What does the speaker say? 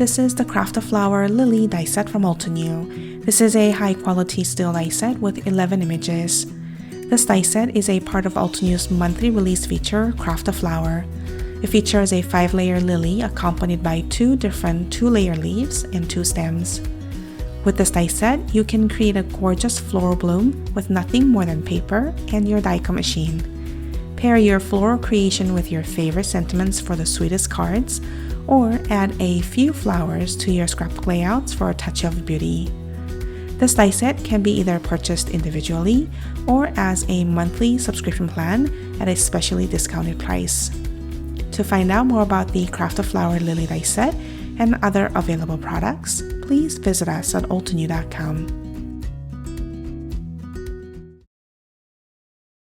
This is the Craft a Flower Lily die set from Altenew. This is a high-quality steel die set with 11 images. This die set is a part of Altenew's monthly release feature, Craft a Flower. It features a 5-layer lily accompanied by 2 different 2-layer leaves and 2 stems. With this die set, you can create a gorgeous floral bloom with nothing more than paper and your die cut machine. Pair your floral creation with your favorite sentiments for the sweetest cards, or add a few flowers to your scrapbook layouts for a touch of beauty. This die set can be either purchased individually or as a monthly subscription plan at a specially discounted price. To find out more about the Craft a Flower Lily die set and other available products, please visit us at altenew.com.